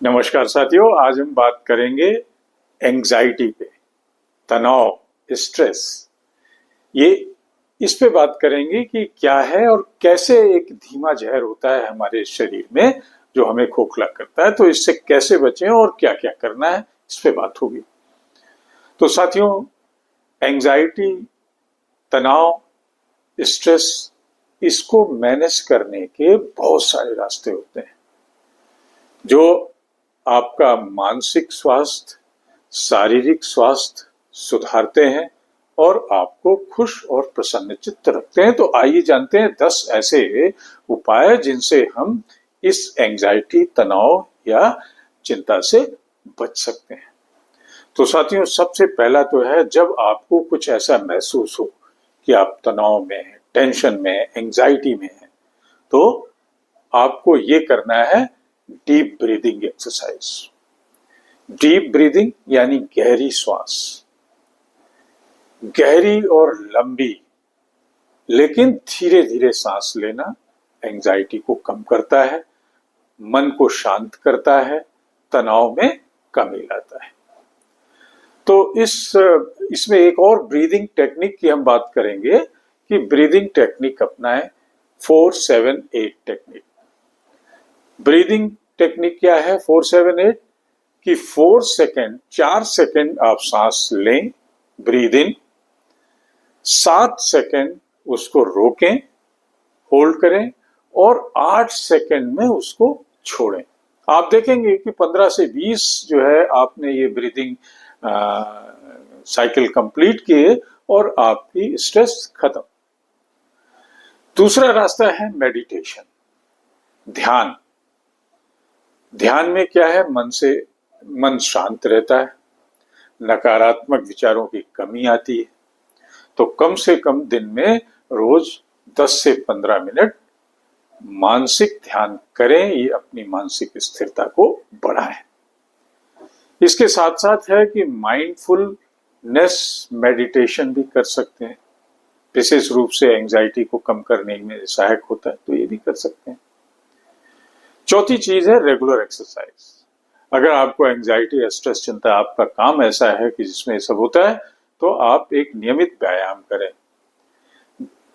नमस्कार साथियों, आज हम बात करेंगे एंजाइटी पे। तनाव, स्ट्रेस, ये इस पे बात करेंगे कि क्या है और कैसे एक धीमा जहर होता है हमारे शरीर में जो हमें खोखला करता है। तो इससे कैसे बचें और क्या क्या करना है, इस पे बात होगी। तो साथियों, एंजाइटी, तनाव, स्ट्रेस, इसको मैनेज करने के बहुत सारे रास्ते होते हैं जो आपका मानसिक स्वास्थ्य, शारीरिक स्वास्थ्य सुधारते हैं और आपको खुश और प्रसन्नचित्त रखते हैं। तो आइए जानते हैं 10 ऐसे उपाय जिनसे हम इस एंजाइटी, तनाव या चिंता से बच सकते हैं। तो साथियों, सबसे पहला तो है, जब आपको कुछ ऐसा महसूस हो कि आप तनाव में हैं, टेंशन में हैं, एंजाइटी में हैं, तो आपको ये करना है deep breathing exercise. Deep breathing यानी गहरी श्वास, गहरी और लंबी लेकिन धीरे धीरे सांस लेना एंजाइटी को कम करता है, मन को शांत करता है, तनाव में कमी लाता है। तो इसमें एक और ब्रीदिंग टेक्निक की हम बात करेंगे कि ब्रीदिंग टेक्निक अपनाएं, 4-7-8 टेक्निक। ब्रीदिंग टेक्निक क्या है 4-7-8? कि 4 सेकंड आप सांस लें, ब्रीद इन, 7 सेकंड उसको रोकें, होल्ड करें और 8 सेकंड में उसको छोड़ें। आप देखेंगे कि 15 से 20 जो है आपने ये ब्रीदिंग साइकिल कंप्लीट किए और आपकी स्ट्रेस खत्म। दूसरा रास्ता है मेडिटेशन, ध्यान। ध्यान में क्या है, मन शांत रहता है, नकारात्मक विचारों की कमी आती है। तो कम से कम दिन में रोज 10 से 15 मिनट मानसिक ध्यान करें, ये अपनी मानसिक स्थिरता को बढ़ाएं। इसके साथ साथ है कि माइंडफुलनेस मेडिटेशन भी कर सकते हैं, विशेष रूप से एंजाइटी को कम करने में सहायक होता है, तो ये भी कर सकते हैं। चौथी चीज है रेगुलर एक्सरसाइज। अगर आपको एंजाइटी या स्ट्रेस, चिंता, आपका काम ऐसा है कि जिसमें सब होता है, तो आप एक नियमित व्यायाम करें।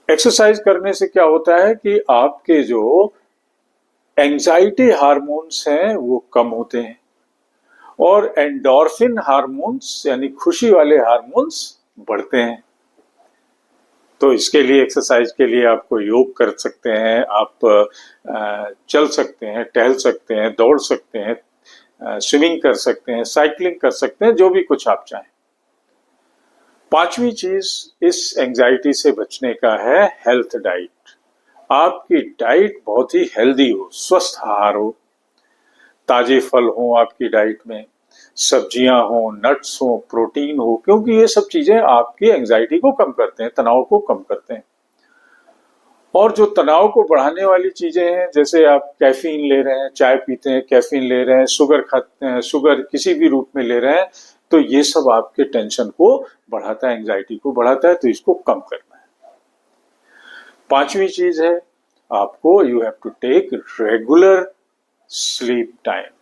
एक्सरसाइज करने से क्या होता है कि आपके जो एंजाइटी हार्मोन्स हैं वो कम होते हैं और एंडोर्फिन हार्मोन्स यानी खुशी वाले हार्मोन्स बढ़ते हैं। तो इसके लिए, एक्सरसाइज के लिए आपको योग कर सकते हैं, आप चल सकते हैं, टहल सकते हैं, दौड़ सकते हैं, स्विमिंग कर सकते हैं, साइकिलिंग कर सकते हैं, जो भी कुछ आप चाहें। पांचवी चीज इस एंजाइटी से बचने का है हेल्थ डाइट। आपकी डाइट बहुत ही हेल्दी हो, स्वस्थ आहार हो, ताजे फल हो आपकी डाइट में, सब्जियां हो, नट्स हो, प्रोटीन हो, क्योंकि ये सब चीजें आपकी एंजाइटी को कम करते हैं, तनाव को कम करते हैं। और जो तनाव को बढ़ाने वाली चीजें हैं, जैसे आप कैफीन ले रहे हैं, चाय पीते हैं, कैफीन ले रहे हैं, शुगर खाते हैं, शुगर किसी भी रूप में ले रहे हैं, तो ये सब आपके टेंशन को बढ़ाता है, एंजाइटी को बढ़ाता है, तो इसको कम करना है। पांचवी चीज है, आपको you have to take regular sleep time.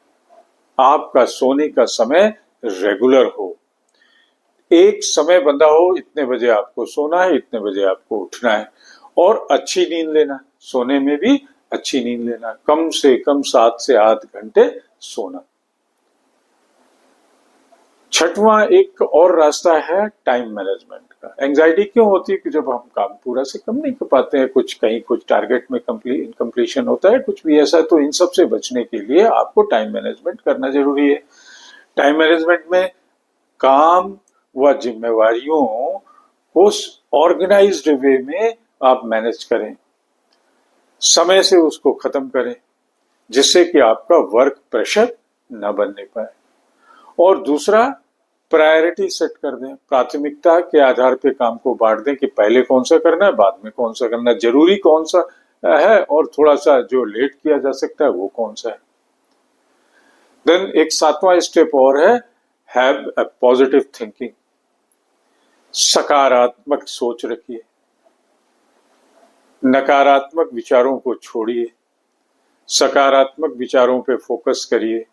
आपका सोने का समय रेगुलर हो, एक समय बंधा हो, इतने बजे आपको सोना है, इतने बजे आपको उठना है, और अच्छी नींद लेना, सोने में भी अच्छी नींद लेना, कम से कम 7 से 8 घंटे सोना। छठवां एक और रास्ता है टाइम मैनेजमेंट का। एंजाइटी क्यों होती है कि जब हम काम पूरा से कम नहीं कर पाते हैं, कहीं कुछ टारगेट में इनकम्प्लीशन होता है, कुछ भी ऐसा, तो इन सब से बचने के लिए आपको टाइम मैनेजमेंट करना जरूरी है। टाइम मैनेजमेंट में काम व जिम्मेवारियों को ऑर्गेनाइज्ड वे में आप मैनेज करें, समय से उसको खत्म करें, जिससे कि आपका वर्क प्रेशर न बनने पाए। और दूसरा, प्रायोरिटी सेट कर दें, प्राथमिकता के आधार पे काम को बांट दें कि पहले कौन सा करना है, बाद में कौन सा करना है, जरूरी कौन सा है और थोड़ा सा जो लेट किया जा सकता है वो कौन सा है। देन एक 7वां स्टेप और है, हैव अ पॉजिटिव थिंकिंग। सकारात्मक सोच रखिए, नकारात्मक विचारों को छोड़िए, सकारात्मक विचारों पे फोकस करिए।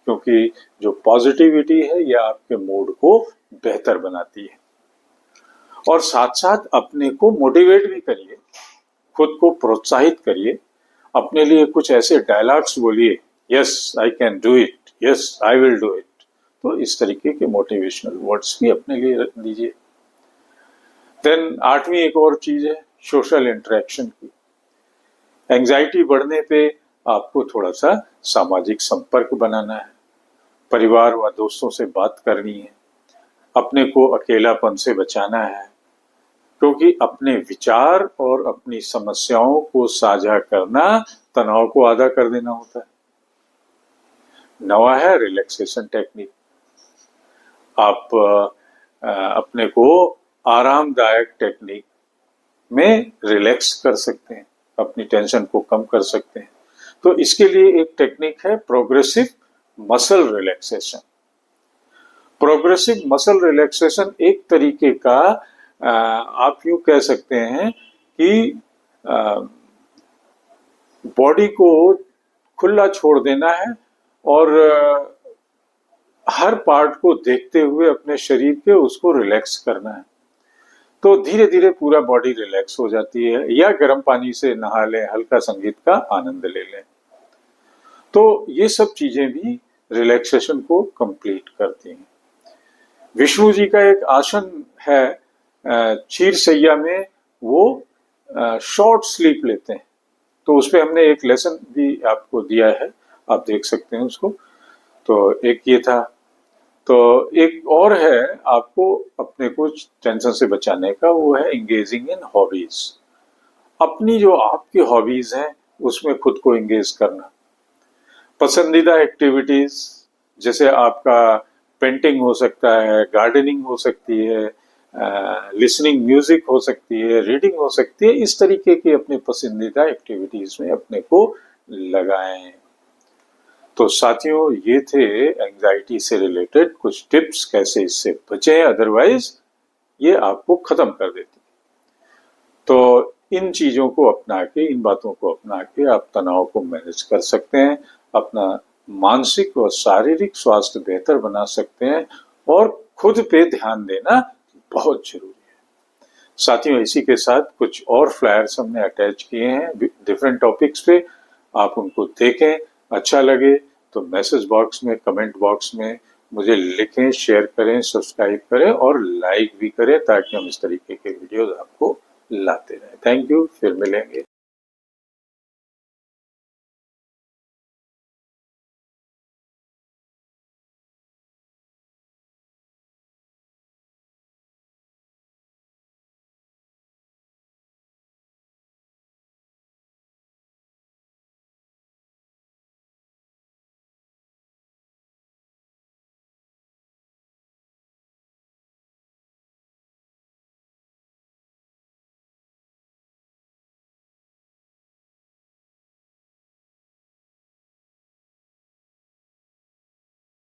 क्योंकि जो पॉजिटिविटी है यह आपके मूड को बेहतर बनाती है। और साथ साथ अपने को मोटिवेट भी करिए, खुद को प्रोत्साहित करिए, अपने लिए कुछ ऐसे डायलॉग्स बोलिए, yes I can do it, yes I will do it. तो इस तरीके के मोटिवेशनल वर्ड्स भी अपने लिए रख दीजिए। देन 8वीं एक और चीज है सोशल इंटरेक्शन की। एंजाइटी बढ़ने पे आपको थोड़ा सा सामाजिक संपर्क बनाना है, परिवार व दोस्तों से बात करनी है, अपने को अकेलापन से बचाना है, क्योंकि अपने विचार और अपनी समस्याओं को साझा करना तनाव को आधा कर देना होता है। 9वां है रिलैक्सेशन टेक्निक। आप अपने को आरामदायक टेक्निक में रिलैक्स कर सकते हैं, अपनी टेंशन को कम कर सकते हैं। तो इसके लिए एक टेक्निक है progressive muscle relaxation. Progressive muscle relaxation एक तरीके का आप यूं कह सकते हैं कि बॉडी को खुला छोड़ देना है और हर पार्ट को देखते हुए अपने शरीर के उसको रिलैक्स करना है। तो धीरे धीरे पूरा बॉडी रिलैक्स हो जाती है। या गर्म पानी से नहा लें, हल्का संगीत का आनंद ले लें। तो ये सब चीजें भी रिलैक्सेशन को कंप्लीट करती हैं। विष्णु जी का एक आसन है क्षीर सैया में, वो शॉर्ट स्लीप लेते हैं। तो उसपे हमने एक लेसन भी आपको दिया है, आप देख सकते हैं उसको। तो एक ये था। तो एक और है आपको अपने को टेंशन से बचाने का, वो है एंगेजिंग इन हॉबीज। अपनी जो आपकी हॉबीज हैं उसमें खुद को एंगेज करना। पसंदीदा एक्टिविटीज जैसे आपका पेंटिंग हो सकता है, गार्डनिंग हो सकती है, लिसनिंग म्यूजिक हो सकती है, रीडिंग हो सकती है। इस तरीके की अपनी पसंदीदा एक्टिविटीज में अपने को लगाएं। तो साथियों, ये थे एंजाइटी से रिलेटेड कुछ टिप्स, कैसे इससे बचें, अदरवाइज ये आपको खत्म कर देती। तो इन चीजों को अपना के, इन बातों को अपना के आप तनाव को मैनेज कर सकते हैं, अपना मानसिक और शारीरिक स्वास्थ्य बेहतर बना सकते हैं, और खुद पे ध्यान देना बहुत जरूरी है। साथियों, इसी के साथ कुछ और फ्लायर्स हमने अटैच किए हैं डिफरेंट टॉपिक्स पे, आप उनको देखें। अच्छा लगे तो मैसेज बॉक्स में, कमेंट बॉक्स में मुझे लिखें, शेयर करें, सब्सक्राइब करें और लाइक भी करें, ताकि हम इस तरीके के वीडियोस आपको लाते रहें। थैंक यू, फिर मिलेंगे।